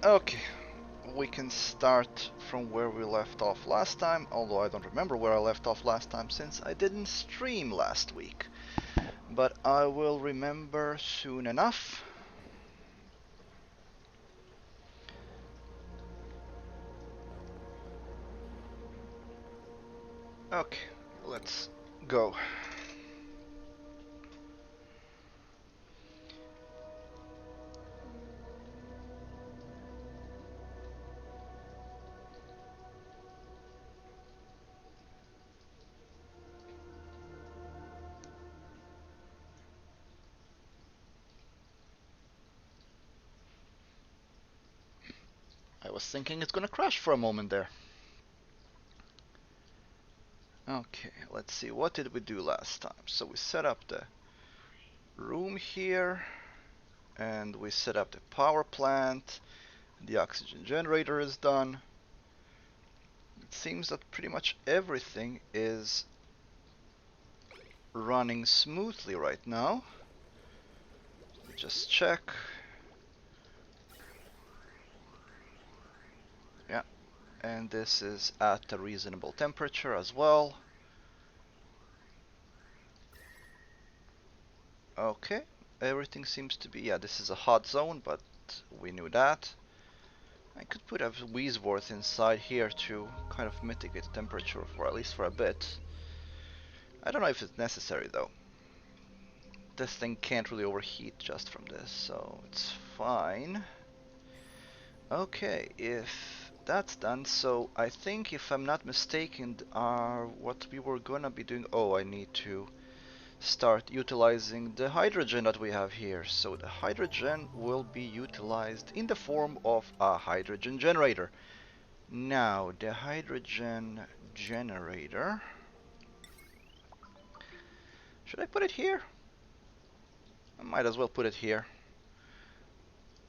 Okay, we can start from where we left off last time, although I don't remember where I left off last time since I didn't stream last week. But I will remember soon enough. Okay, let's go. I was thinking it's gonna crash for a moment there. Okay, let's see, what did we do last time? So we set up the room here, and we set up the power plant. The oxygen generator is done. It seems that pretty much everything is running smoothly right now. Let me just check. Yeah, and this is at a reasonable temperature as well. Okay, everything seems to be, yeah, this is a hot zone, but we knew that. I could put a Weesworth inside here to kind of mitigate the temperature for at least for a bit. I don't know if it's necessary though. This thing can't really overheat just from this, so it's fine. Okay, if that's done, so I think if I'm not mistaken, what we were gonna be doing, oh, I need to start utilizing the hydrogen that we have here. So the hydrogen will be utilized in the form of a hydrogen generator. Now, the hydrogen generator, should I put it here? I might as well put it here.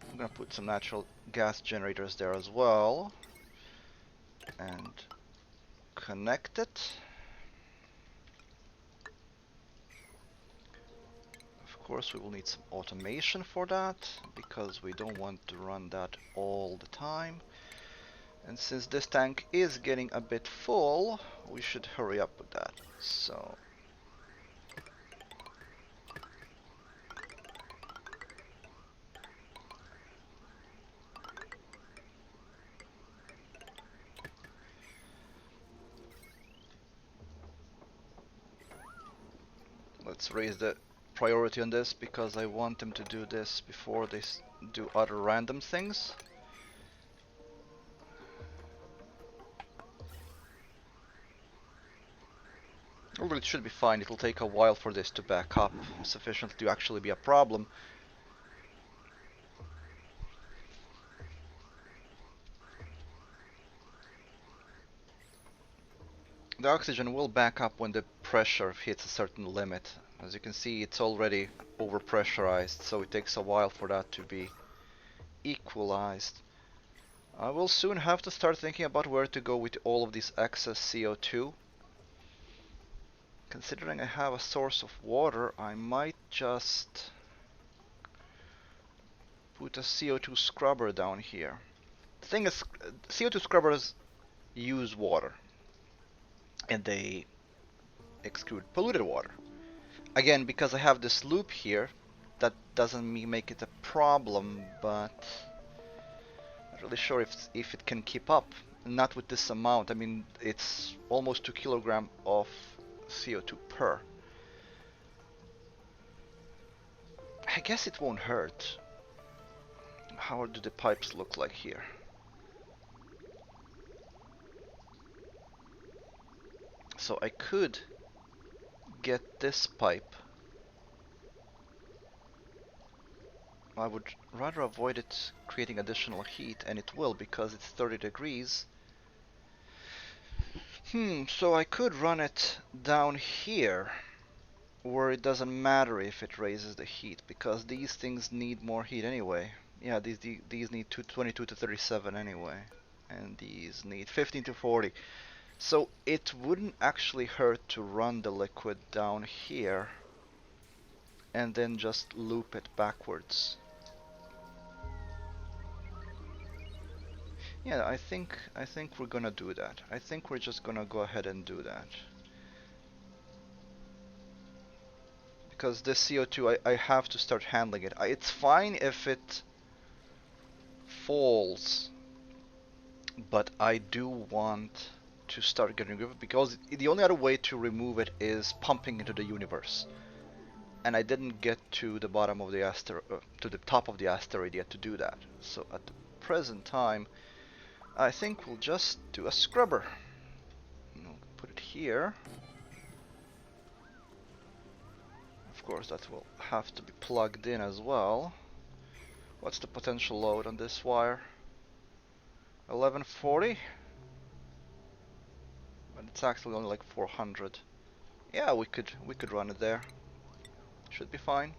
I'm gonna put some natural gas generators there as well and connect it. Of course, we will need some automation for that because we don't want to run that all the time. And since this tank is getting a bit full, we should hurry up with that. So let's raise the priority on this because I want them to do this before they do other random things. Although it should be fine, it'll take a while for this to back up sufficiently to actually be a problem. The oxygen will back up when the pressure hits a certain limit. As you can see, it's already overpressurized, so it takes a while for that to be equalized. I will soon have to start thinking about where to go with all of this excess CO2. Considering I have a source of water, I might just put a CO2 scrubber down here. The thing is, CO2 scrubbers use water, and they exclude polluted water. Again, because I have this loop here, that doesn't make it a problem, but I'm not really sure if it can keep up. Not with this amount. I mean, it's almost 2 kilograms of CO2 per. I guess it won't hurt. How do the pipes look like here? So I could get this pipe. I would rather avoid it creating additional heat, and it will because it's 30 degrees. So I could run it down here where it doesn't matter if it raises the heat because these things need more heat anyway. Yeah, these need 22 to 37 anyway, and these need 15 to 40. So it wouldn't actually hurt to run the liquid down here and then just loop it backwards. Yeah, I think we're gonna do that. I think we're just gonna go ahead and do that. Because this CO2, I have to start handling it. It's fine if it falls, but I do want to start getting rid of it because the only other way to remove it is pumping into the universe. And I didn't get to the bottom of the to the top of the asteroid yet to do that. So at the present time, I think we'll just do a scrubber. We'll put it here. Of course, that will have to be plugged in as well. What's the potential load on this wire? 1140? But it's actually only like 400. Yeah, we could run it there. Should be fine.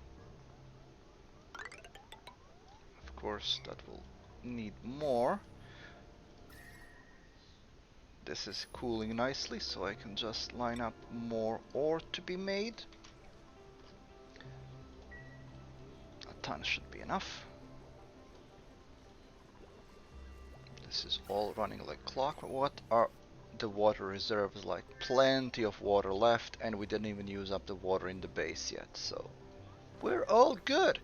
Of course, that will need more. This is cooling nicely, so I can just line up more ore to be made. A ton should be enough. This is all running like clockwork. What are the water reserves like? Plenty of water left, and we didn't even use up the water in the base yet, so we're all good.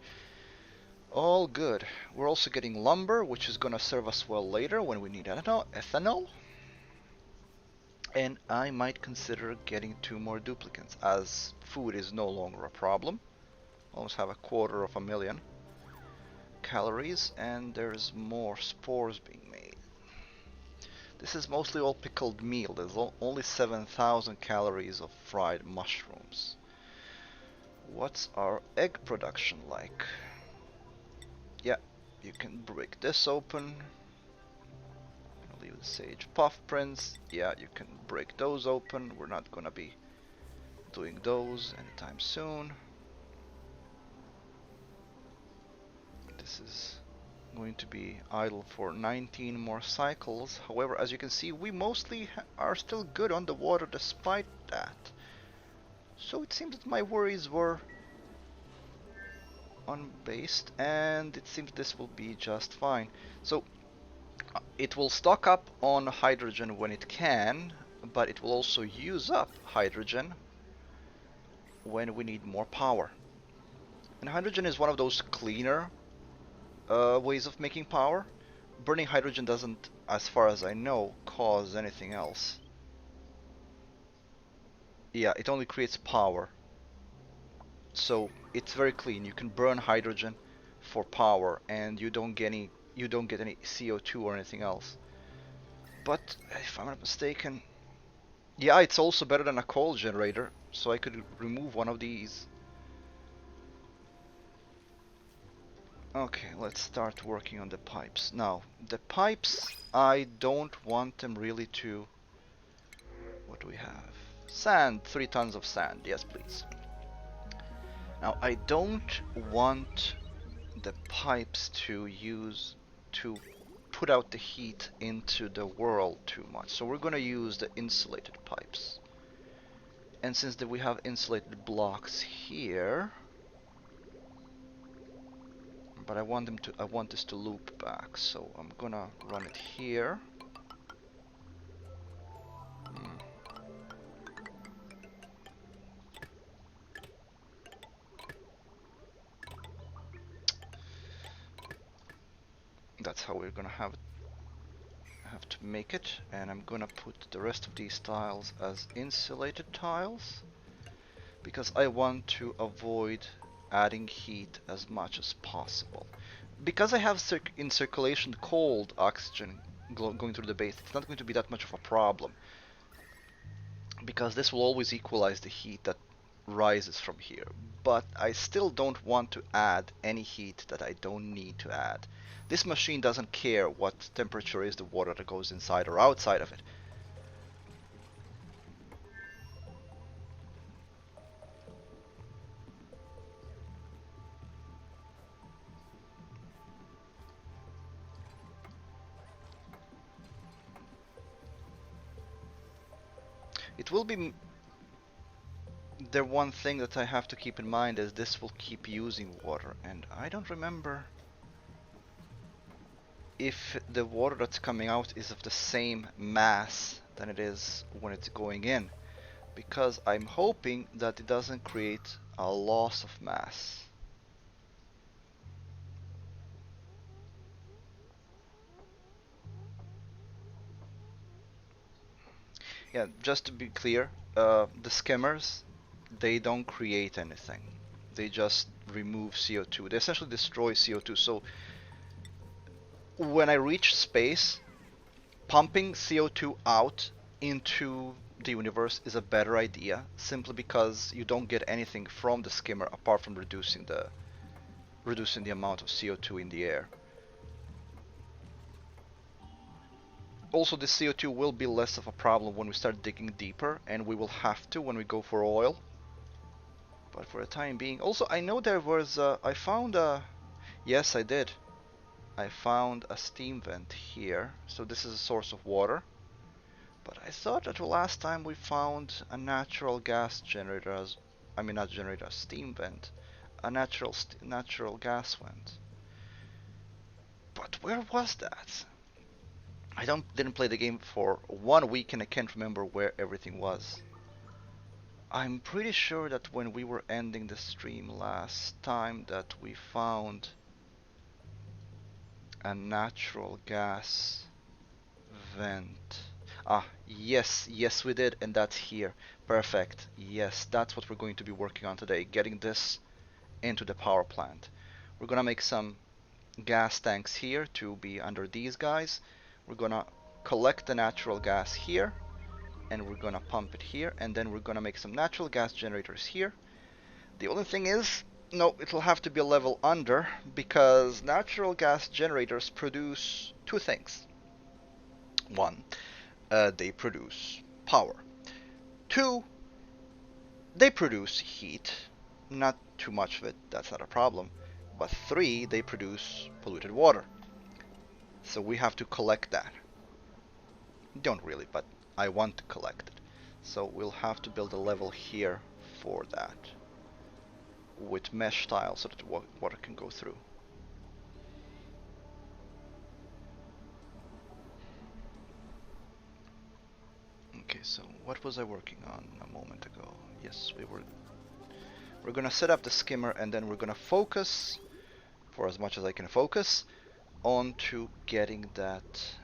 All good. We're also getting lumber, which is gonna serve us well later when we need ethanol. And I might consider getting 2 more duplicants, as food is no longer a problem. Almost have 250,000 calories, and there's more spores being made. This is mostly all pickled meal. There's only 7,000 calories of fried mushrooms. What's our egg production like? Yeah, you can break this open. I'll leave the sage puff prints. Yeah, you can break those open. We're not gonna be doing those anytime soon. This is going to be idle for 19 more cycles. However, as you can see, we mostly are still good on the water despite that. So it seems that my worries were unbased, and it seems this will be just fine. So it will stock up on hydrogen when it can, but it will also use up hydrogen when we need more power. And hydrogen is one of those cleaner ways of making power. Burning hydrogen doesn't, as far as I know, cause anything else. Yeah, it only creates power. So it's very clean. You can burn hydrogen for power, and you don't get any CO2 or anything else. But if I'm not mistaken, yeah, it's also better than a coal generator. So I could remove one of these. Okay, let's start working on the pipes. Now, the pipes, I don't want them really to... What do we have? Sand, 3 tons of sand. Yes, please. Now, I don't want the pipes to put out the heat into the world too much. So we're going to use the insulated pipes. And since we have insulated blocks here, but I want this to loop back, so I'm gonna run it here. Hmm. That's how we're gonna have to make it, and I'm gonna put the rest of these tiles as insulated tiles because I want to avoid adding heat as much as possible. Because I have in circulation cold oxygen going through the base, it's not going to be that much of a problem because this will always equalize the heat that rises from here. But I still don't want to add any heat that I don't need to add. This machine doesn't care what temperature is the water that goes inside or outside of it. It will be... The one thing that I have to keep in mind is this will keep using water, and I don't remember... if the water that's coming out is of the same mass than it is when it's going in, because I'm hoping that it doesn't create a loss of mass. Yeah, just to be clear, the skimmers, they don't create anything. They just remove CO2. They essentially destroy CO2. So when I reach space, pumping CO2 out into the universe is a better idea, simply because you don't get anything from the skimmer apart from reducing the amount of CO2 in the air. Also, the CO2 will be less of a problem when we start digging deeper, and we will have to when we go for oil. But for the time being, also I know there was I found a, yes I did. I found a steam vent here, so this is a source of water. But I thought that the last time we found a natural gas generator, as I mean not generator, a steam vent, a natural gas vent. But where was that? I didn't play the game for 1 week and I can't remember where everything was. I'm pretty sure that when we were ending the stream last time that we found a natural gas vent. Ah, yes, yes we did, and that's here. Perfect. Yes, that's what we're going to be working on today, getting this into the power plant. We're gonna make some gas tanks here to be under these guys. We're gonna collect the natural gas here, and we're gonna pump it here, and then we're gonna make some natural gas generators here. The only thing is, no, it'll have to be a level under, because natural gas generators produce two things. One, they produce power. Two, they produce heat. Not too much of it, that's not a problem. But three, they produce polluted water. So we have to collect that. Don't really, but I want to collect it. So we'll have to build a level here for that, with mesh tiles so that the water can go through. Okay, so what was I working on a moment ago? Yes, we're gonna set up the skimmer, and then we're gonna focus, for as much as I can focus, onto getting that.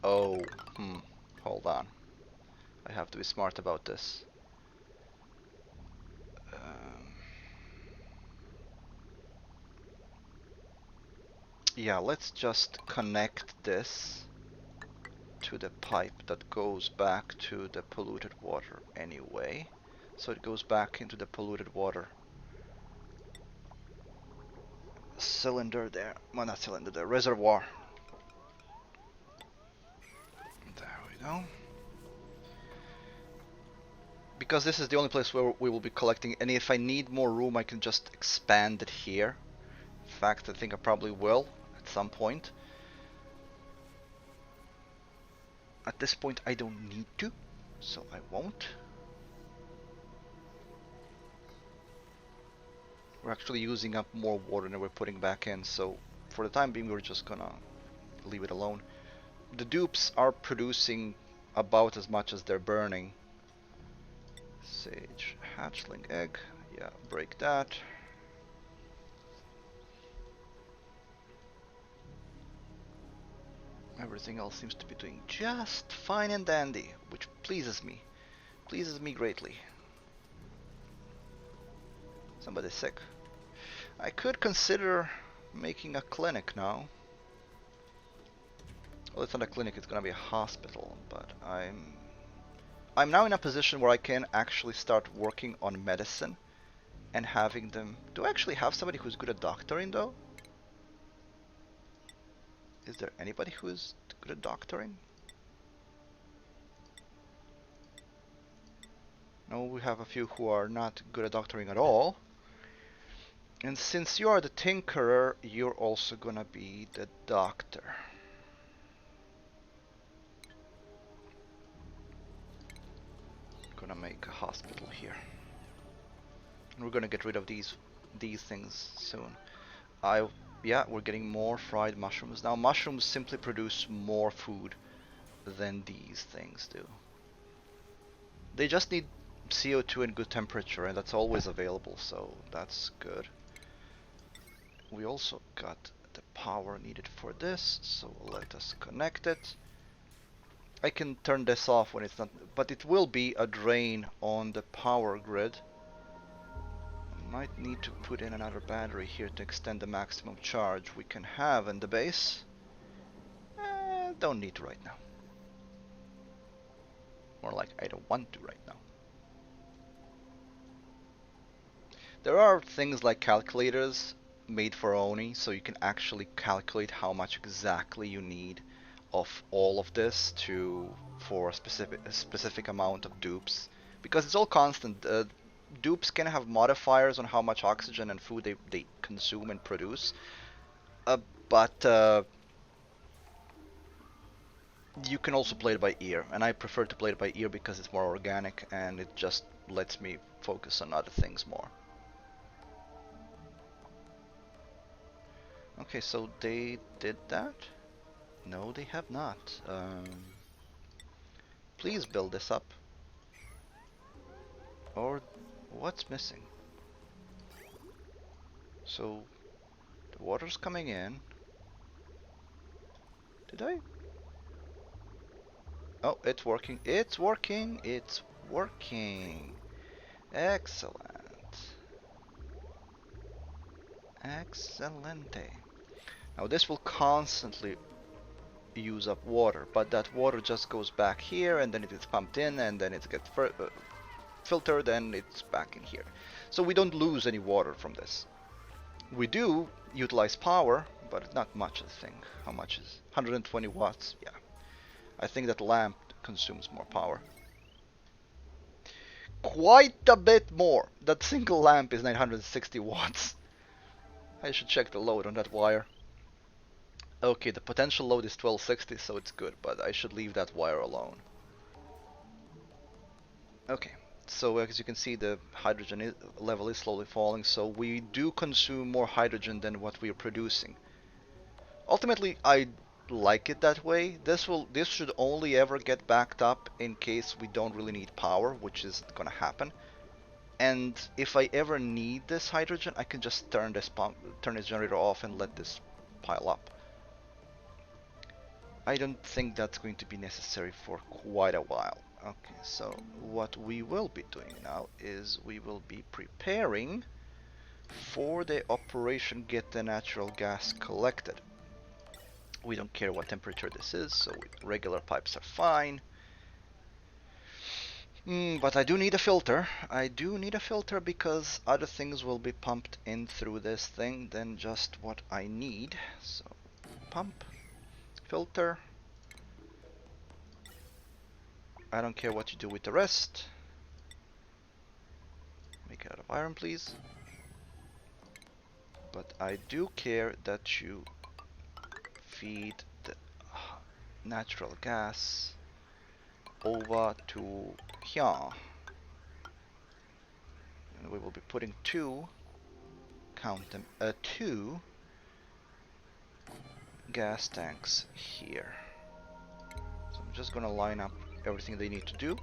Oh, hold on. I have to be smart about this. Yeah, let's just connect this to the pipe that goes back to the polluted water anyway. So it goes back into the polluted water cylinder there. Well, not cylinder, the reservoir. There we go. Because this is the only place where we will be collecting, and if I need more room I can just expand it here. In fact, I think I probably will at some point. At this point I don't need to, so I won't. We're actually using up more water than we're putting back in, so for the time being we're just gonna leave it alone. The dupes are producing about as much as they're burning. Sage hatchling egg, yeah, break that. Everything else seems to be doing just fine and dandy, which pleases me greatly. Somebody's sick. I could consider making a clinic now. Well, it's not a clinic, it's gonna be a hospital, but I'm now in a position where I can actually start working on medicine and having them. Do I actually have somebody who's good at doctoring though? Is there anybody who is good at doctoring? No, we have a few who are not good at doctoring at all. And since you are the tinkerer, you're also gonna be the doctor. Gonna make a hospital here. And we're gonna get rid of these things soon. Yeah, we're getting more fried mushrooms. Now mushrooms simply produce more food than these things do. They just need CO2 and good temperature, and that's always available, so that's good. We also got the power needed for this, so let us connect it. I can turn this off when it's not, but it will be a drain on the power grid. I might need to put in another battery here to extend the maximum charge we can have in the base. Don't need to right now. More like I don't want to right now. There are things like calculators made for Oni, so you can actually calculate how much exactly you need of all of this for a specific amount of dupes, because it's all constant. Dupes can have modifiers on how much oxygen and food they consume and produce, but you can also play it by ear, and I prefer to play it by ear because it's more organic and it just lets me focus on other things more. Okay, so they did that? No, they have not. Please build this up. Or what's missing? So the water's coming in. Did I? Oh, it's working. It's working. It's working. Excellent. Excellente. Now this will constantly use up water, but that water just goes back here and then it is pumped in and then it gets filtered and it's back in here. So we don't lose any water from this. We do utilize power, but not much of the thing. How much is 120 watts? Yeah. I think that lamp consumes more power. Quite a bit more. That single lamp is 960 watts. I should check the load on that wire. Okay, the potential load is 1260, so it's good, but I should leave that wire alone. Okay, so as you can see, the hydrogen level is slowly falling, so we do consume more hydrogen than what we are producing. Ultimately, I like it that way. This should only ever get backed up in case we don't really need power, which is gonna happen. And if I ever need this hydrogen, I can just turn this generator off and let this pile up. I don't think that's going to be necessary for quite a while. Okay, so what we will be doing now is we will be preparing for the operation get the natural gas collected. We don't care what temperature this is, so regular pipes are fine. But I do need a filter. I do need a filter because other things will be pumped in through this thing than just what I need. So pump. Filter. I don't care what you do with the rest. Make it out of iron, please. But I do care that you feed the natural gas over to here. And we will be putting count them, two gas tanks here. So I'm just gonna line up everything they need to do,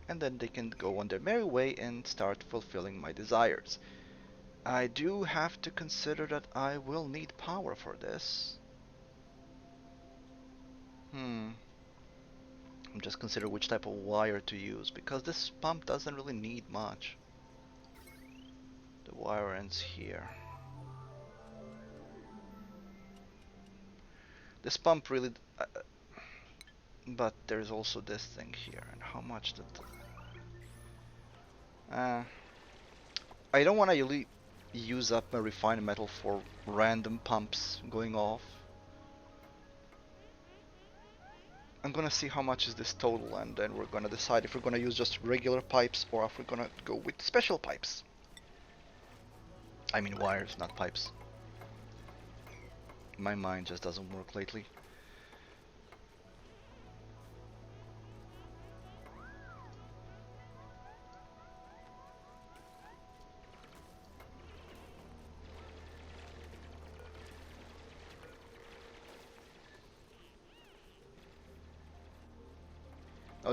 and then they can go on their merry way and start fulfilling my desires. I do have to consider that I will need power for this. I'm just considering which type of wire to use, because this pump doesn't really need much. The wire ends here. This pump really... but there's also this thing here, and how much did... I don't want to really use up my refined metal for random pumps going off. I'm gonna see how much is this total, and then we're gonna decide if we're gonna use just regular pipes or if we're gonna go with special pipes. I mean wires, not pipes. My mind just doesn't work lately.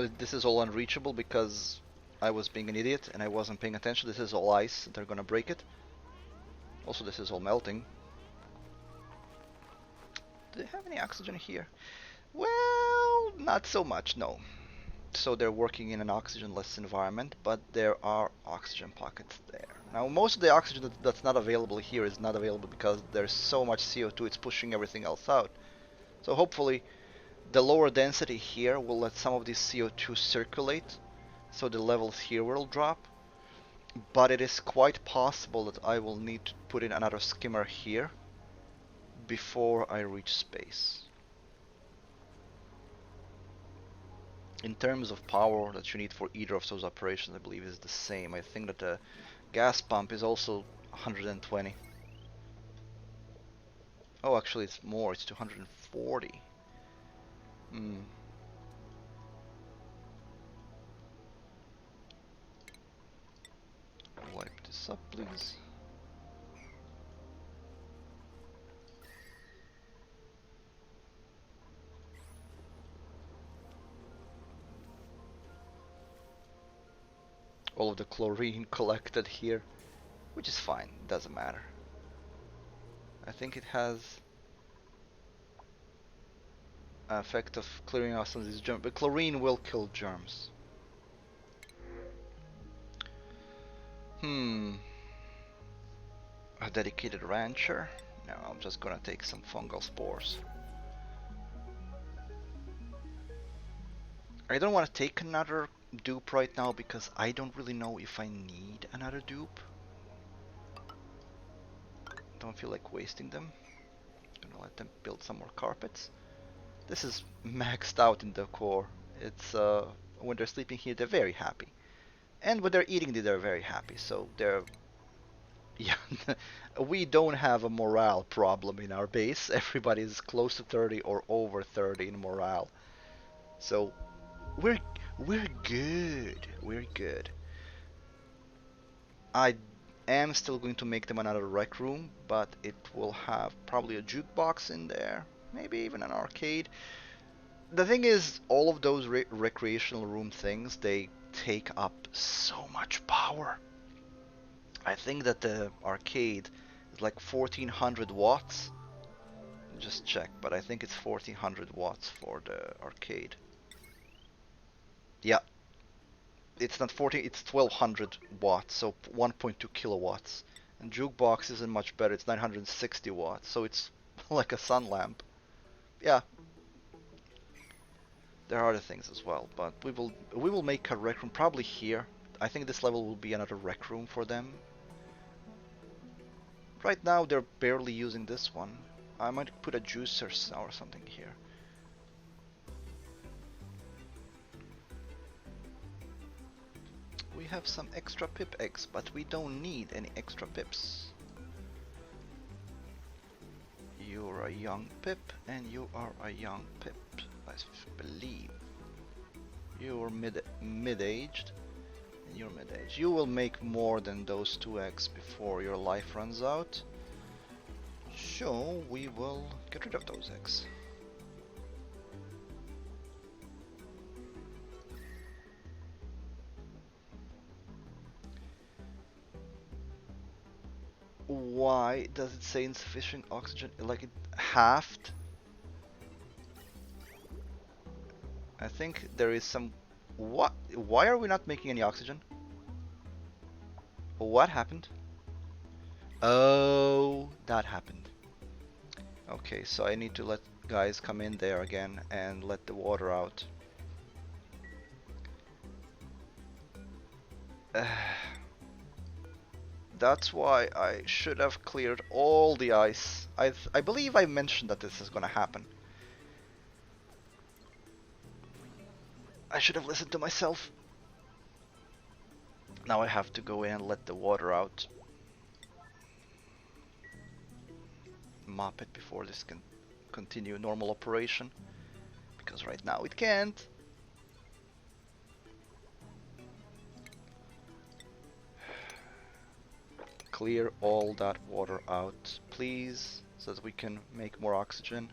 Oh, this is all unreachable because I was being an idiot and I wasn't paying attention. This is all ice. They're gonna break it. Also, this is all melting. Do they have any oxygen here? Well, not so much, no. So they're working in an oxygen-less environment, but there are oxygen pockets there. Now, most of the oxygen that's not available here is not available because there's so much CO2, it's pushing everything else out. So hopefully, the lower density here will let some of this CO2 circulate, so the levels here will drop. But it is quite possible that I will need to put in another skimmer here before I reach space. In terms of power that you need for either of those operations, I believe is the same. I think that the gas pump is also 120. Oh, actually it's more, it's 240. Wipe this up, please. All of the chlorine collected here, which is fine, doesn't matter. I think it has an effect of clearing out some of these germs, but chlorine will kill germs. A dedicated rancher? No, I'm just gonna take some fungal spores. I don't want to take another dupe right now because I don't really know if I need another dupe. Don't feel like wasting them. Gonna let them build some more carpets. This is maxed out in the core. It's when they're sleeping here, they're very happy, and when they're eating, they're very happy. So they're yeah. We don't have a morale problem in our base. Everybody's close to 30 or over 30 in morale. So we're good. We're good. I am still going to make them another rec room, but it will have probably a jukebox in there, maybe even an arcade. The thing is, all of those recreational room things, they take up so much power. I think that the arcade is like 1400 watts. Just check, but I think it's 1400 watts for the arcade. Yeah, it's not 14, it's 1200 watts, so 1.2 kilowatts. And jukebox isn't much better, it's 960 watts, so it's like a sun lamp. Yeah, there are other things as well, but we will make a rec room probably here. I think this level will be another rec room for them. Right now they're barely using this one. I might put a juicer or something here. We have some extra pip eggs, but we don't need any extra pips. You're a young pip, and you are a young pip, I believe. You're mid-aged, and you're mid-aged. You will make more than those 2 eggs before your life runs out. So we will get rid of those eggs. Why does it say insufficient oxygen? Like it halved? I think there is some... What? Why are we not making any oxygen? What happened? Oh, that happened. Okay, so I need to let guys come in there again and let the water out. That's why I should have cleared all the ice. I believe I mentioned that this is gonna happen. I should have listened to myself. Now I have to go in and let the water out. Mop it before this can continue normal operation. Because right now it can't. Clear all that water out, please, so that we can make more oxygen.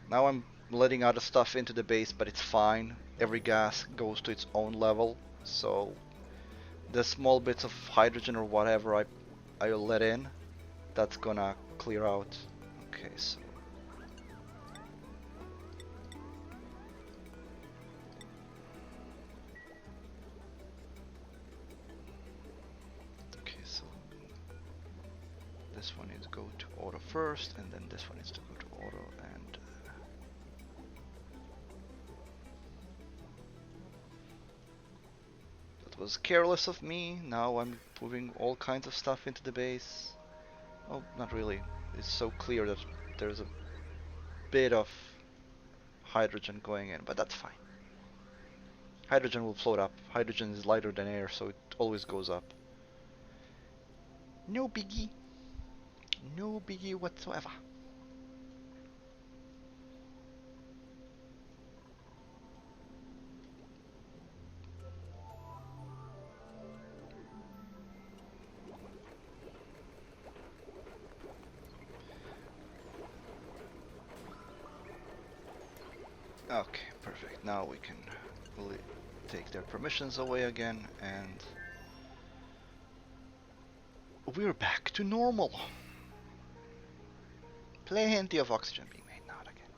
Now I'm letting other stuff into the base, but it's fine. Every gas goes to its own level, so the small bits of hydrogen or whatever I let in, that's gonna clear out. Okay, so this one needs to go to auto first, and then this one needs to go to auto, and that was careless of me. Now I'm moving all kinds of stuff into the base. Oh, not really. It's so clear that there's a bit of hydrogen going in, but that's fine. Hydrogen will float up. Hydrogen is lighter than air, so it always goes up. No biggie. No biggie whatsoever. Okay, perfect. Now we can take their permissions away again, and we're back to normal. Plenty of oxygen being made now again.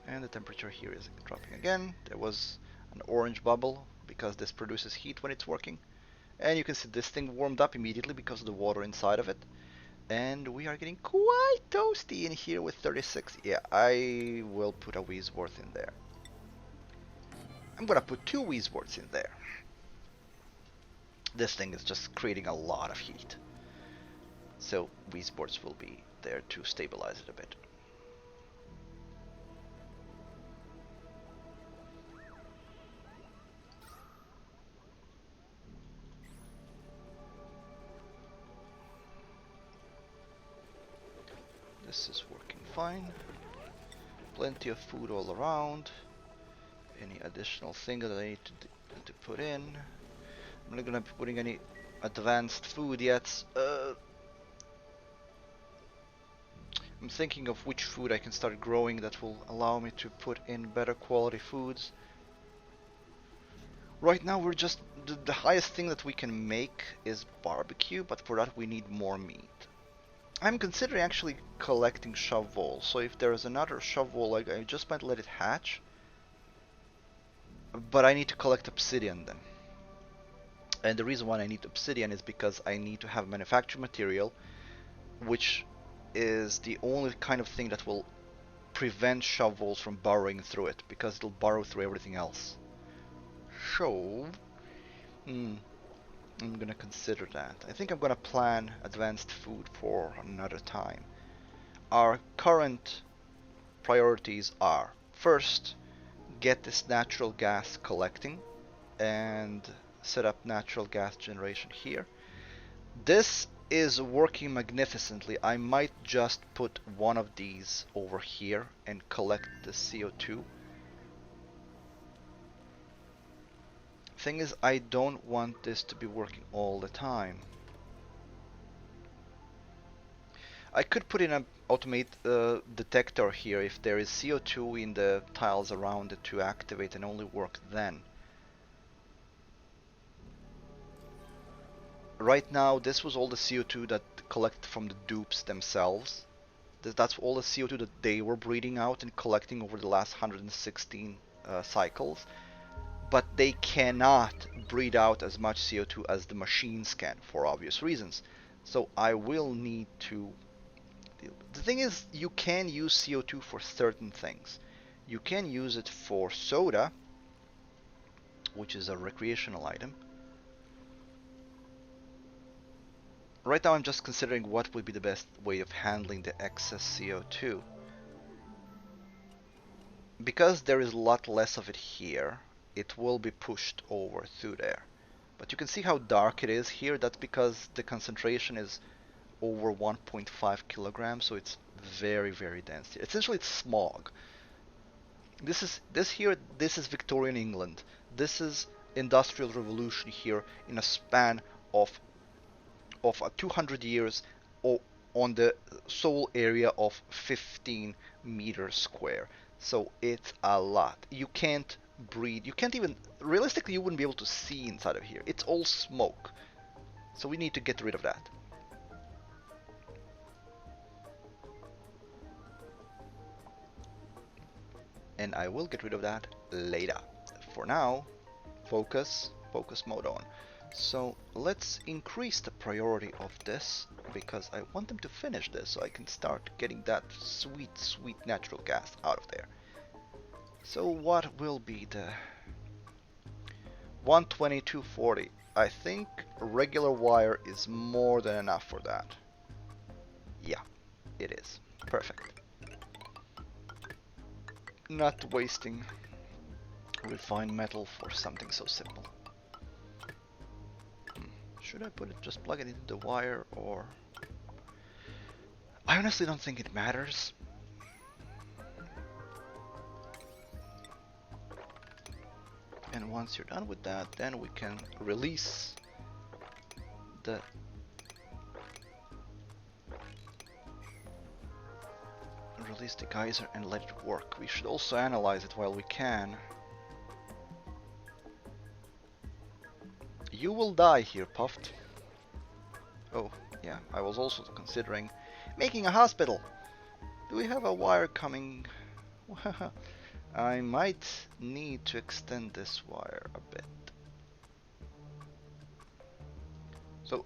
And the temperature here is dropping again. There was an orange bubble because this produces heat when it's working. And you can see this thing warmed up immediately because of the water inside of it. And we are getting quite toasty in here with 36. Yeah, I will put a Wheezeworth in there. I'm gonna put 2 Wheezeworths in there. This thing is just creating a lot of heat. So Wheezeworths will be there to stabilize it a bit. This is working fine. Plenty of food all around. Any additional thing that I need to put in? I'm not gonna be putting any advanced food yet. I'm thinking of which food I can start growing that will allow me to put in better quality foods. Right now we're just the highest thing that we can make is barbecue, but for that we need more meat. I'm considering actually collecting shovel, so if there is another shovel, like I just might let it hatch. But I need to collect obsidian then. And the reason why I need obsidian is because I need to have manufactured material, which is the only kind of thing that will prevent shovels from burrowing through it, because it'll burrow through everything else. So, I'm gonna consider that. I think I'm gonna plan advanced food for another time. Our current priorities are, first, get this natural gas collecting and set up natural gas generation here. This is working magnificently. I might just put one of these over here and collect the CO2. Thing is, I don't want this to be working all the time. I could put in an automate detector here if there is CO2 in the tiles around it to activate and only work then. Right now, this was all the CO2 that collected from the dupes themselves. That's all the CO2 that they were breeding out and collecting over the last 116 cycles. But they cannot breed out as much CO2 as the machines can, for obvious reasons. So I will need to... The thing is, you can use CO2 for certain things. You can use it for soda, which is a recreational item. Right now I'm just considering what would be the best way of handling the excess CO2. Because there is a lot less of it here, it will be pushed over through there. But you can see how dark it is here. That's because the concentration is over 1.5 kilograms, so it's very, very dense. Essentially, it's smog. This is Victorian England. This is Industrial Revolution here in a span of 200 years, or on the sole area of 15 meters square. So it's a lot. You can't breathe. You can't even, realistically, you wouldn't be able to see inside of here. It's all smoke. So we need to get rid of that. And I will get rid of that later. For now, focus mode on. So let's increase the priority of this because I want them to finish this so I can start getting that sweet natural gas out of there. So what will be the 122.40? I think regular wire is more than enough for that. Yeah, it is. Perfect. Not wasting refined metal for something so simple. Should I put it, just plug it into the wire, or... I honestly don't think it matters. And once you're done with that, then we can release the geyser and let it work. We should also analyze it while we can. You will die here, Puffed. Oh, yeah, I was also considering making a hospital. Do we have a wire coming? I might need to extend this wire a bit. So,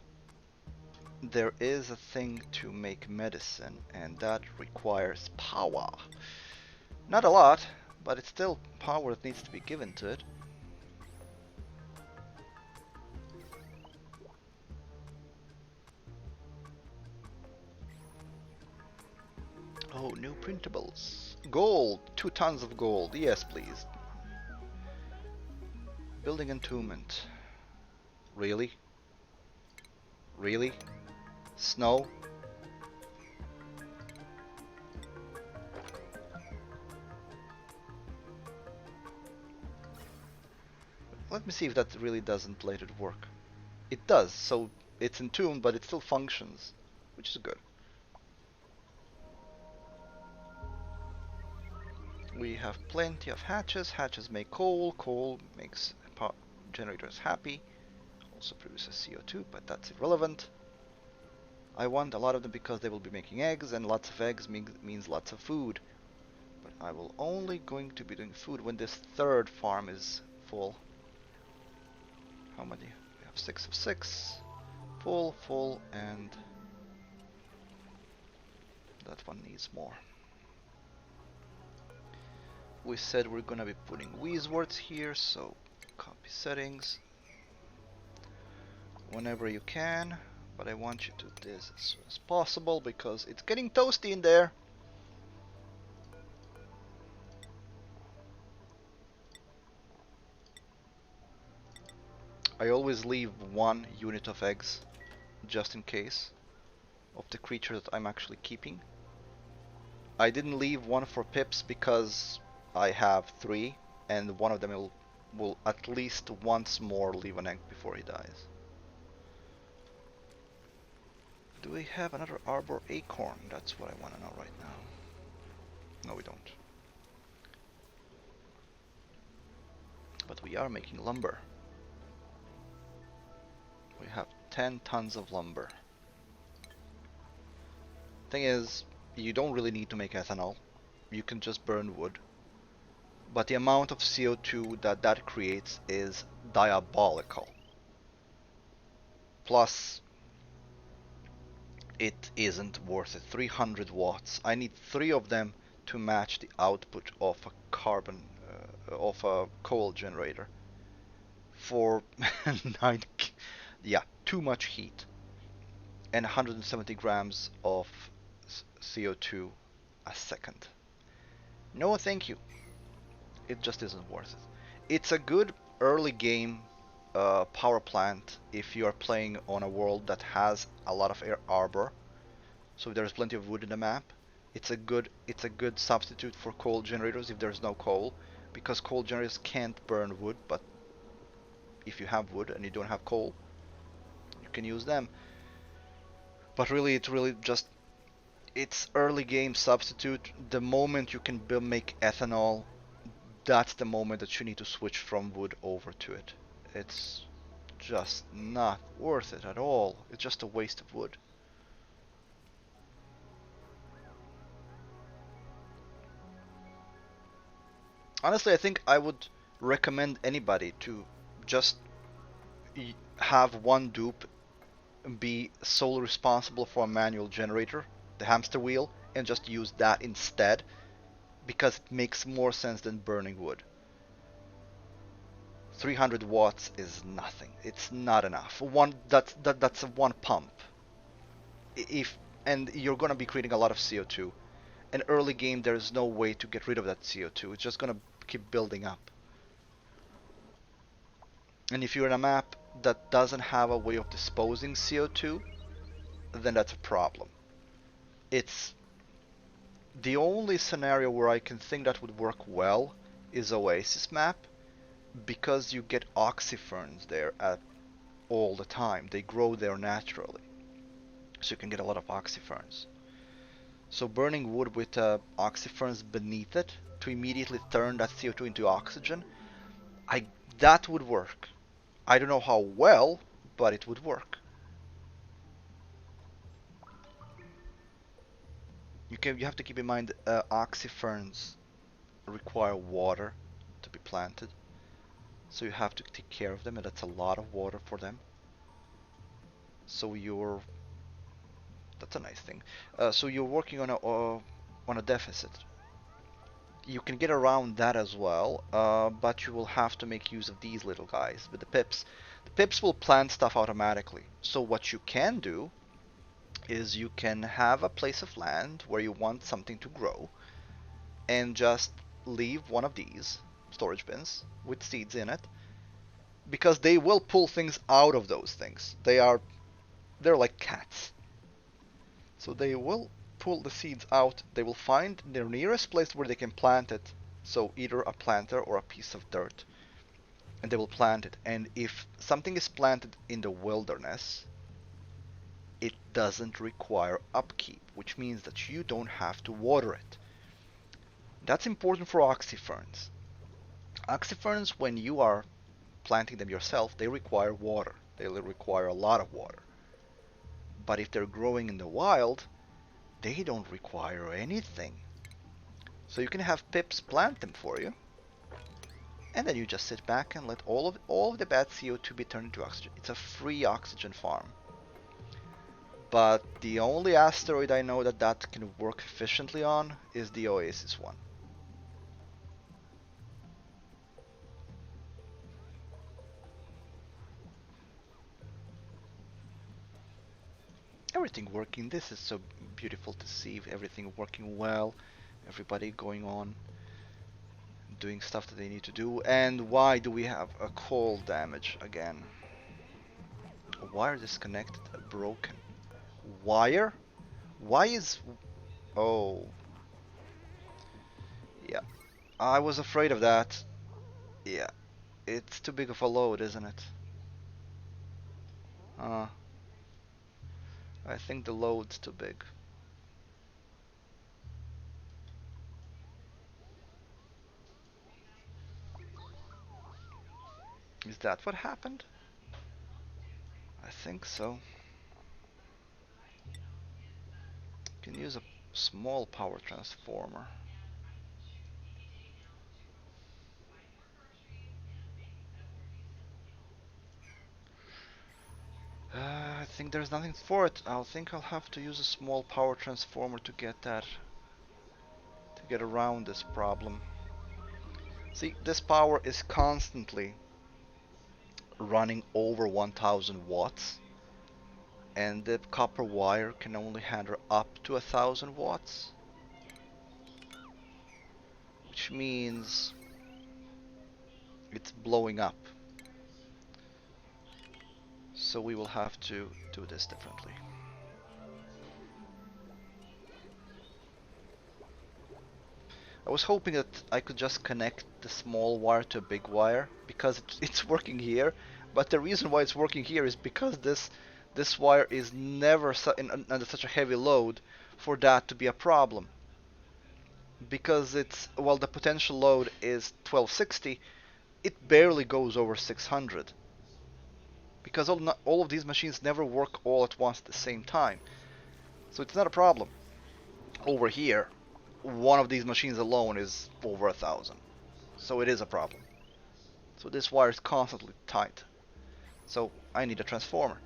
there is a thing to make medicine, and that requires power. Not a lot, but it's still power that needs to be given to it. Oh, new printables. Gold! 2 tons of gold. Yes, please. Building entombment. Really? Really? Snow? Let me see if that really doesn't let it work. It does, so it's entombed, but it still functions, which is good. We have plenty of hatches. Hatches make coal. Coal makes power generators happy. Also produces CO2, but that's irrelevant. I want a lot of them because they will be making eggs, and lots of eggs means lots of food. But I will only going to be doing food when this third farm is full. How many? We have 6 of 6. Full, and that one needs more. We said we're gonna be putting Wheezeworths here, so copy settings whenever you can, but I want you to do this as soon as possible because it's getting toasty in there. I always leave 1 unit of eggs just in case of the creature that I'm actually keeping. I didn't leave 1 for Pips because I have 3, and one of them will at least once more leave an egg before he dies. Do we have another Arbor Acorn? That's what I want to know right now. No, we don't. But we are making lumber. We have 10 tons of lumber. Thing is, you don't really need to make ethanol. You can just burn wood. But the amount of CO2 that creates is diabolical. Plus, it isn't worth it. 300 watts. I need 3 of them to match the output of a of a coal generator. For 9, yeah, too much heat. And 170 grams of CO2 a second. No, thank you. It just isn't worth it. It's a good early game power plant if you are playing on a world that has a lot of arbor. So if there's plenty of wood in the map, it's a good substitute for coal generators if there's no coal, because coal generators can't burn wood, but if you have wood and you don't have coal, you can use them. But really, it's really just It's early game substitute. The moment you can make ethanol, that's the moment that you need to switch from wood over to it. It's just not worth it at all. It's just a waste of wood. Honestly, I think I would recommend anybody to just have one dupe be solely responsible for a manual generator, the hamster wheel, and just use that instead because it makes more sense than burning wood. 300 watts is nothing. It's not enough. That's a one pump. If and you're gonna be creating a lot of CO2. An early game, there's no way to get rid of that CO2. It's just gonna keep building up. And if you're in a map that doesn't have a way of disposing CO2, then that's a problem. It's the only scenario where I can think that would work well is Oasis map because you get oxyferns there at all the time. They grow there naturally, so you can get a lot of oxyferns. So burning wood with oxyferns beneath it to immediately turn that CO2 into oxygen, I that would work. I don't know how well, but it would work. You have to keep in mind oxyferns require water to be planted, so you have to take care of them, and that's a lot of water for them. So that's a nice thing. So you're working on a deficit. You can get around that as well, but you will have to make use of these little guys with the pips. The pips will plant stuff automatically. So what you can do is you can have a place of land where you want something to grow and just leave one of these storage bins with seeds in it because they will pull things out of those things. They're like cats. So they will pull the seeds out. They will find their nearest place where they can plant it. So either a planter or a piece of dirt. And they will plant it. And if something is planted in the wilderness, it doesn't require upkeep, which means that you don't have to water it. That's important for oxyferns. Oxyferns, when you are planting them yourself, they require water. They require a lot of water. But if they're growing in the wild, they don't require anything. So you can have pips plant them for you, and then you just sit back and let all of the bad CO2 be turned into oxygen. It's a free oxygen farm. But the only asteroid I know that can work efficiently on is the Oasis one. Everything working. This is so beautiful to see everything working well. Everybody going on doing stuff that they need to do. And why do we have a cold damage again? A wire disconnected, broken. Wire? Why is... Oh. Yeah. I was afraid of that. Yeah. It's too big of a load, isn't it? I think the load's too big. Is that what happened? I think so. Can use a small power transformer. I think there's nothing for it. I'll have to use a small power transformer to get around this problem. See, this power is constantly running over 1000 watts, and the copper wire can only handle up to 1000 watts, which means it's blowing up. So we will have to do this differently. I was hoping that I could just connect the small wire to a big wire because it's working here, but the reason why it's working here is because this wire is never under such a heavy load for that to be a problem. Because it's, well, the potential load is 1260, it barely goes over 600. Because all of these machines never work all at once at the same time. So it's not a problem. Over here, one of these machines alone is over 1,000. So it is a problem. So this wire is constantly tight. So I need a transformer.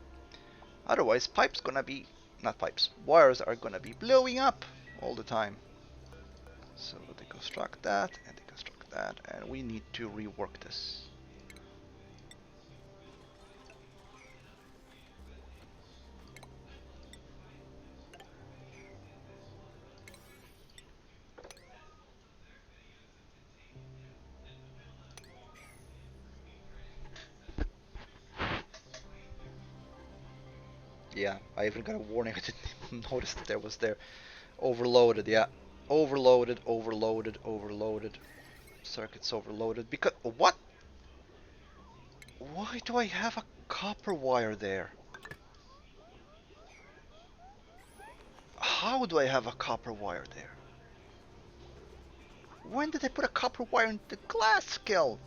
Otherwise, pipes gonna be, not pipes, wires are gonna be blowing up all the time. So deconstruct that and deconstruct that, and we need to rework this. Yeah, I even got a warning. I didn't notice that there was there. Overloaded, yeah. Overloaded, overloaded, overloaded. Circuits overloaded. Because, what? Why do I have a copper wire there? How do I have a copper wire there? When did I put a copper wire in the glass skill?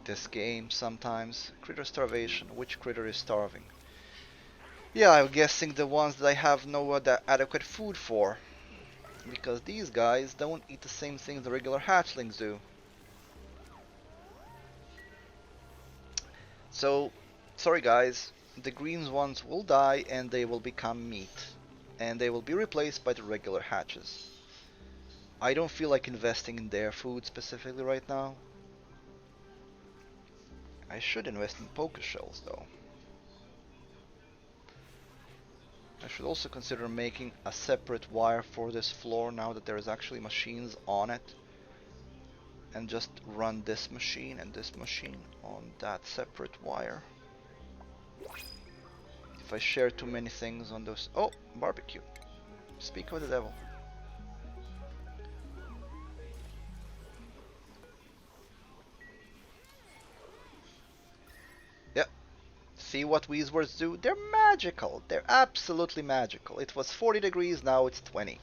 This game sometimes. Critter starvation. Which critter is starving? Yeah, I'm guessing the ones that I have no adequate food for. Because these guys don't eat the same things the regular hatchlings do. So, sorry guys, the green ones will die and they will become meat. And they will be replaced by the regular hatches. I don't feel like investing in their food specifically right now. I should invest in poker shells though. I should also consider making a separate wire for this floor now that there is actually machines on it. And just run this machine and this machine on that separate wire. If I share too many things on those... Oh, barbecue. Speak of the devil. Yep. See what Wheezeworths do? They're magical. They're absolutely magical. It was 40 degrees, now it's 20.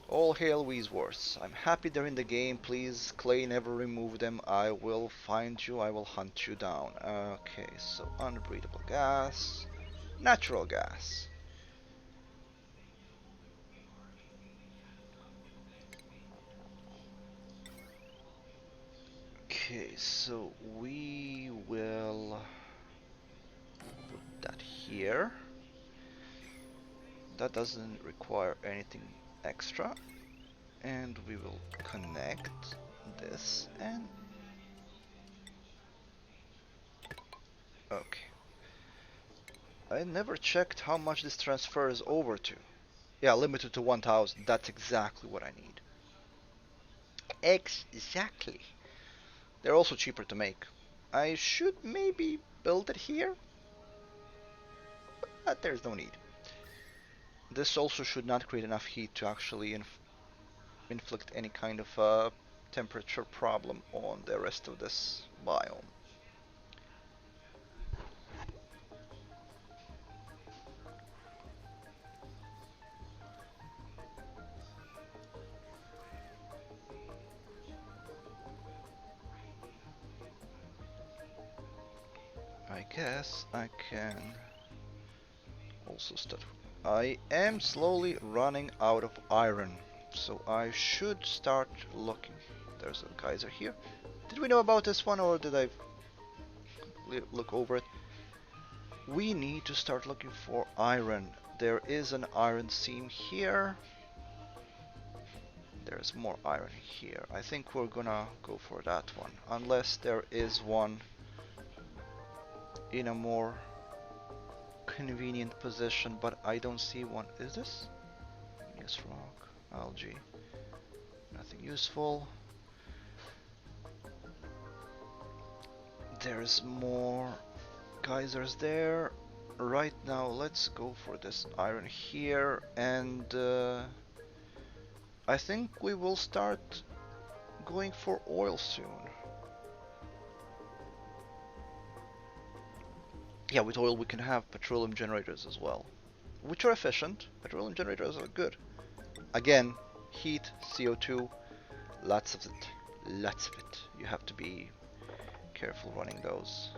All hail Wheezeworths. I'm happy they're in the game. Please, Clay, never remove them. I will find you. I will hunt you down. Okay, so unbreathable gas. Natural gas. Okay, so we will put that here. That doesn't require anything extra. And we will connect this and... Okay. I never checked how much this transfers over to. Yeah, limited to 1,000. That's exactly what I need. Exactly. They're also cheaper to make. I should maybe build it here, but there's no need. This also should not create enough heat to actually inflict any kind of temperature problem on the rest of this biome. I guess I can also start. I am slowly running out of iron, so I should start looking. There's a geyser here. Did we know about this one, or did I look over it? We need to start looking for iron. There is an iron seam here. There's more iron here. I think we're gonna go for that one, unless there is one in a more convenient position, but I don't see one. Is this? Yes, rock, algae, nothing useful. There's more geysers there. Right now, let's go for this iron here, and I think we will start going for oil soon. Yeah, with oil we can have petroleum generators as well, which are efficient. Petroleum generators are good. Again, heat, CO2, lots of it. Lots of it. You have to be careful running those.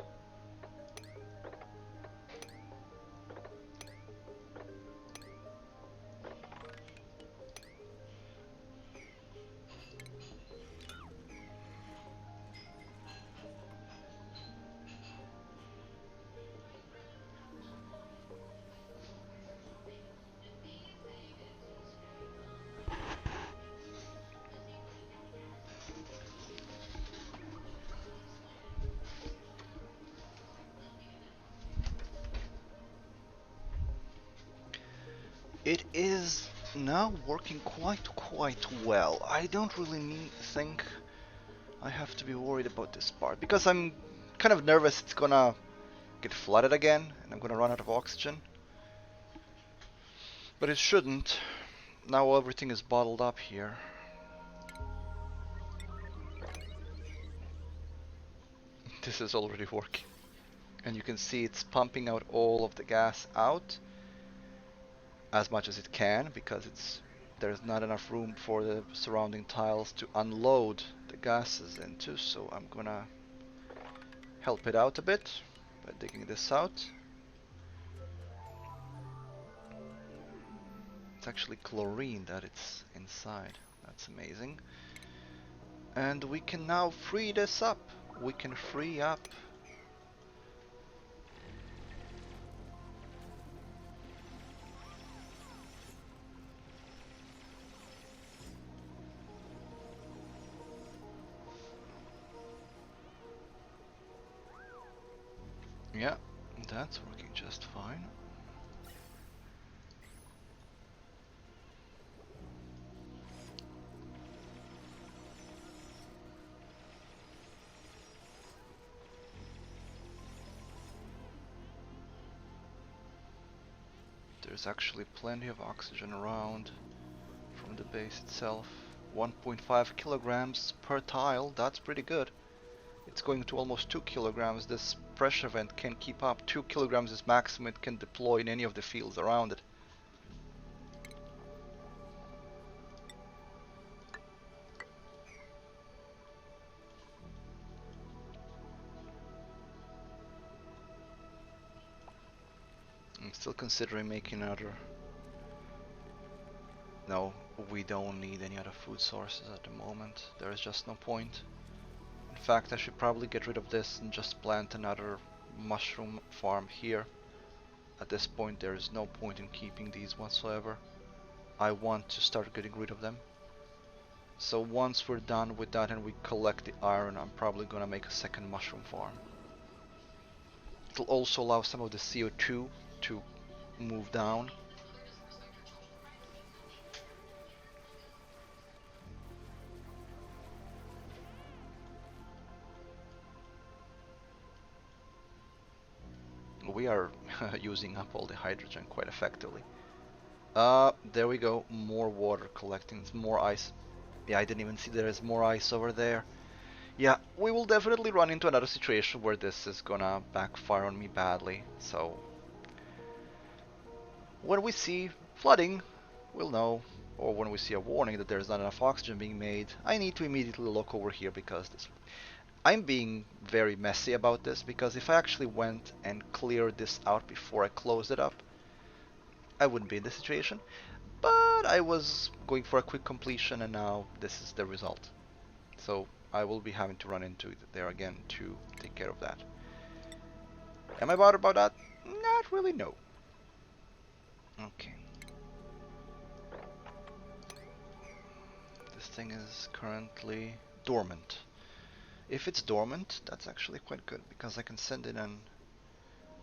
It is now working quite well. I don't really think I have to be worried about this part because I'm kind of nervous it's gonna get flooded again and I'm gonna run out of oxygen. But it shouldn't. Now everything is bottled up here. This is already working. And you can see it's pumping out all of the gas out as much as it can because there's not enough room for the surrounding tiles to unload the gases into, so I'm gonna help it out a bit by digging this out. It's actually chlorine that it's inside. That's amazing. And we can now free this up. We can free up. Yeah, that's working just fine. There's actually plenty of oxygen around from the base itself. 1.5 kilograms per tile, that's pretty good. It's going to almost 2 kilograms. This pressure vent can keep up. 2 kilograms is maximum it can deploy in any of the fields around it. I'm still considering making another. No, we don't need any other food sources at the moment. There is just no point. In fact, I should probably get rid of this and just plant another mushroom farm here. At this point, there is no point in keeping these whatsoever. I want to start getting rid of them. So once we're done with that and we collect the iron, I'm probably gonna make a second mushroom farm. It'll also allow some of the CO2 to move down. We are using up all the hydrogen quite effectively. There we go, more water collecting, more ice. Yeah, I didn't even see there is more ice over there. Yeah, we will definitely run into another situation where this is gonna backfire on me badly, so when we see flooding, we'll know, or when we see a warning that there's not enough oxygen being made, I need to immediately look over here because I'm being very messy about this because if I actually went and cleared this out before I closed it up, I wouldn't be in this situation. But I was going for a quick completion and now this is the result. So I will be having to run into it there again to take care of that. Am I bothered about that? Not really, no. Okay. This thing is currently dormant. If it's dormant, that's actually quite good because I can send in a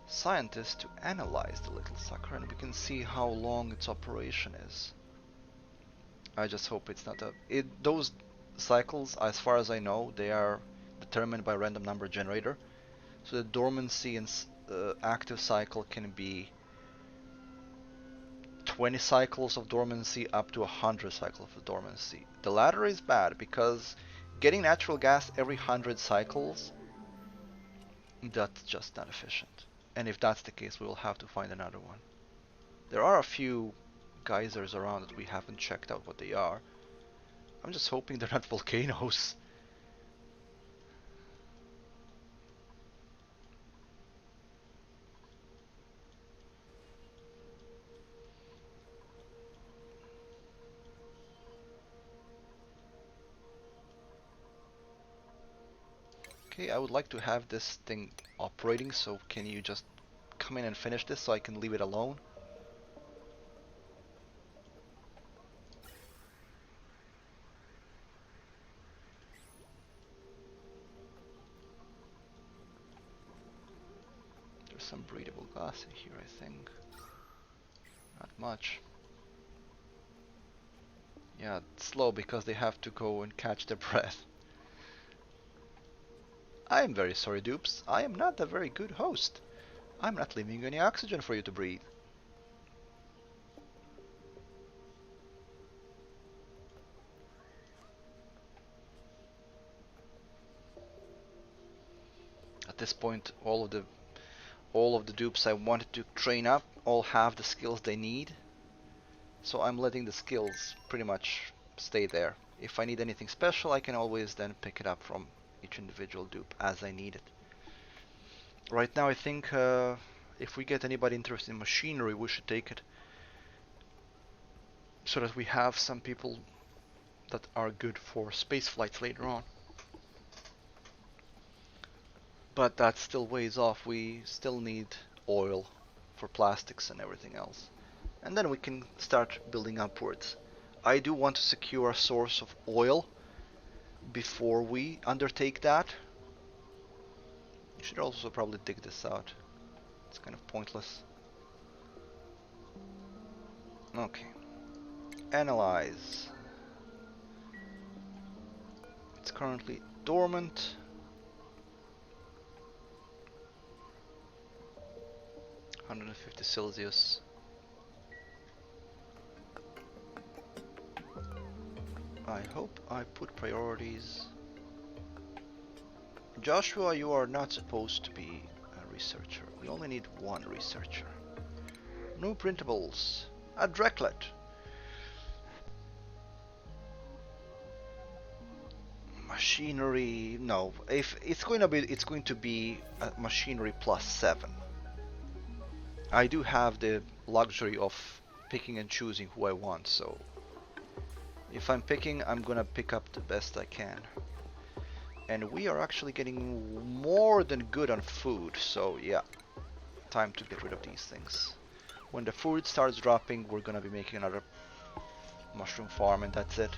scientist to analyze the little sucker and we can see how long its operation is. I just hope it's not those cycles, as far as I know, they are determined by random number generator. So the dormancy and active cycle can be 20 cycles of dormancy up to 100 cycles of dormancy. The latter is bad because getting natural gas every 100 cycles, that's just not efficient. And if that's the case, we will have to find another one. There are a few geysers around that we haven't checked out what they are. I'm just hoping they're not volcanoes. Okay, I would like to have this thing operating, so can you just come in and finish this so I can leave it alone? There's some breathable glass in here, I think. Not much. Yeah, it's slow because they have to go and catch their breath. I am very sorry, dupes. I am not a very good host. I'm not leaving you any oxygen for you to breathe. At this point, all of the dupes I wanted to train up all have the skills they need. So I'm letting the skills pretty much stay there. If I need anything special, I can always then pick it up from each individual dupe as I need it. Right now, I think if we get anybody interested in machinery, we should take it so that we have some people that are good for space flights later on. But that still weighs off. We still need oil for plastics and everything else. And then we can start building upwards. I do want to secure a source of oil before we undertake that. You should also probably dig this out. It's kind of pointless. Okay. Analyze. It's currently dormant. 150 Celsius. I hope I put priorities. Joshua, you are not supposed to be a researcher. We only need one researcher. New printables. A Dreklet. Machinery. No, if it's going to be a machinery +7. I do have the luxury of picking and choosing who I want, so if I'm picking, I'm gonna pick up the best I can. And we are actually getting more than good on food, so yeah, time to get rid of these things. When the food starts dropping, we're gonna be making another mushroom farm, and that's it.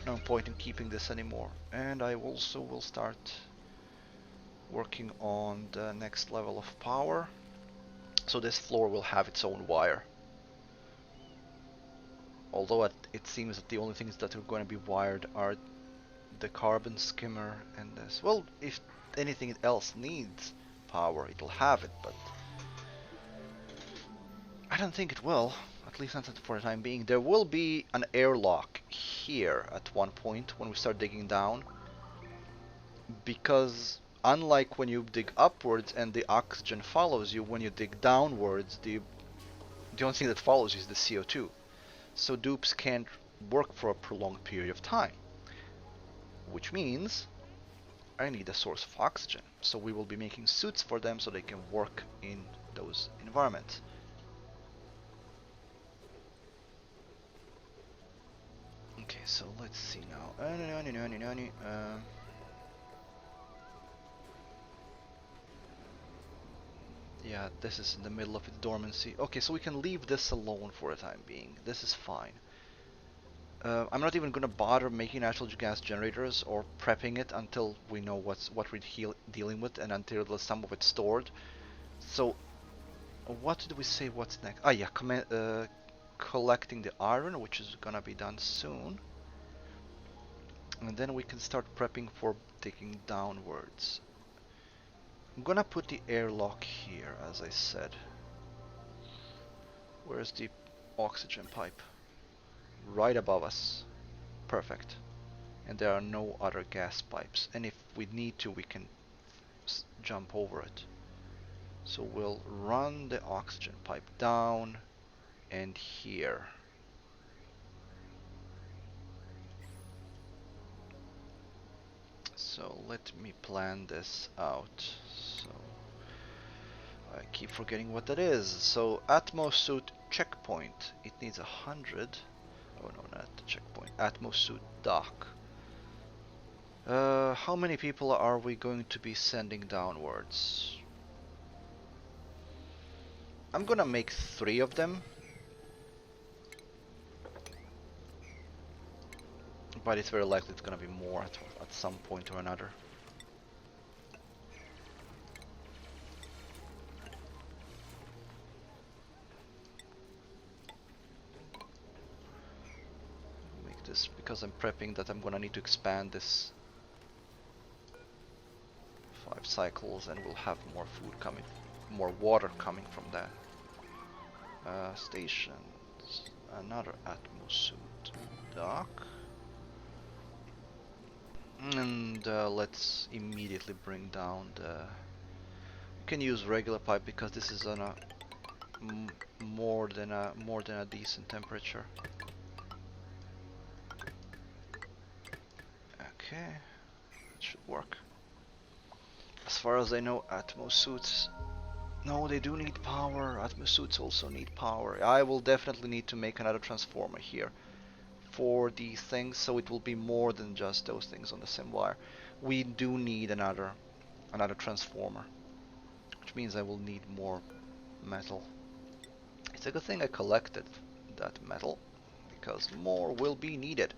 No point in keeping this anymore. And I also will start working on the next level of power. So this floor will have its own wire. Although it seems that the only things that are going to be wired are the carbon skimmer and this. Well, if anything else needs power, it'll have it, but I don't think it will. At least not for the time being. There will be an airlock here at one point when we start digging down, because unlike when you dig upwards and the oxygen follows you, when you dig downwards, the only thing that follows you is the CO2. So dupes can't work for a prolonged period of time, which means I need a source of oxygen. So we will be making suits for them so they can work in those environments. Okay, so let's see now. Yeah, this is in the middle of its dormancy. Okay, so we can leave this alone for the time being. This is fine. I'm not even gonna bother making natural gas generators or prepping it until we know what we're dealing with and until there's some of it stored. So, what did we say? What's next? Ah, yeah, collecting the iron, which is gonna be done soon, and then we can start prepping for digging downwards. I'm gonna put the airlock here, as I said. Where's the oxygen pipe? Right above us. Perfect. And there are no other gas pipes. And if we need to, we can jump over it. So we'll run the oxygen pipe down and here. So let me plan this out. So I keep forgetting what that is. So Atmos suit checkpoint. It needs 100. Oh no, not the checkpoint. Atmos suit dock. How many people are we going to be sending downwards? I'm gonna make 3 of them. But it's very likely it's gonna be more at some point or another. Make this because I'm prepping that I'm gonna need to expand this 5 cycles and we'll have more food coming, more water coming from that. Stations, another Atmos suit dock. And let's immediately bring down the... You can use regular pipe because this is on a more than a decent temperature. Okay, that should work. As far as I know, Atmos suits... No, they do need power. Atmos suits also need power. I will definitely need to make another transformer here for these things, so it will be more than just those things on the sim wire. We do need another transformer, which means I will need more metal. It's a good thing I collected that metal, because more will be needed.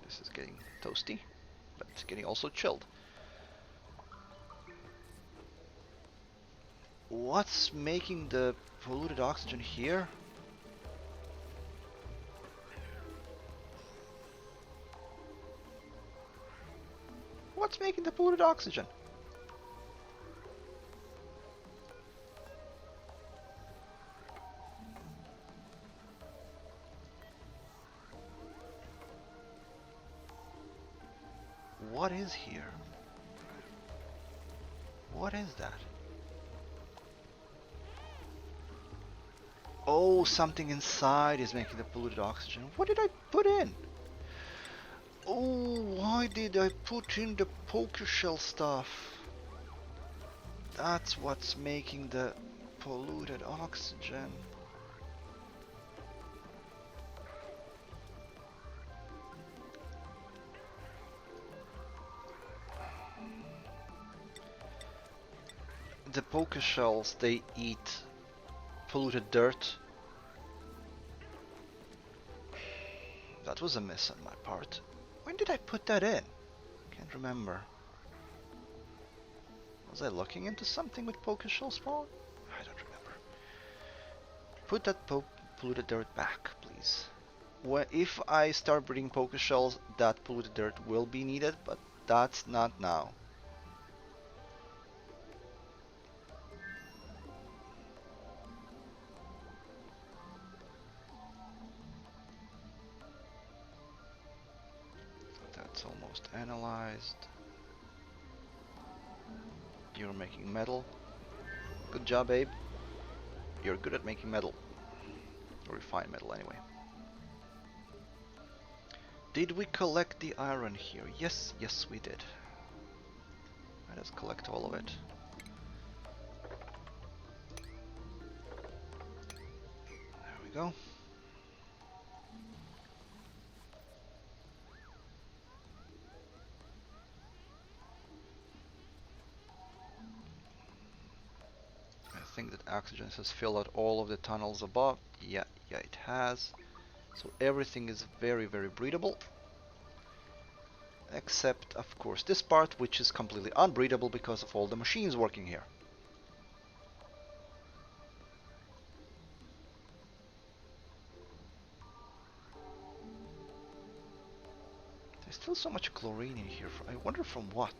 This is getting toasty, but it's getting also chilled. What's making the polluted oxygen here? What's making the polluted oxygen? What is here? What is that? Oh, something inside is making the polluted oxygen. What did I put in? Oh, why did I put in the poker shell stuff? That's what's making the polluted oxygen. The poker shells, they eat polluted dirt. That was a miss on my part. When did I put that in? Can't remember. Was I looking into something with poker shell spawn? I don't remember. Put that polluted dirt back, please. If I start breeding poker shells, that polluted dirt will be needed, but that's not now. That's almost analyzed. You're making metal. Good job, Abe. You're good at making metal. Or refined metal, anyway. Did we collect the iron here? Yes, yes we did. Let us collect all of it. There we go. I think that oxygen has filled out all of the tunnels above. Yeah, it has. So everything is very, very breedable. Except, of course, this part, which is completely unbreedable because of all the machines working here. There's still so much chlorine in here. I wonder from what?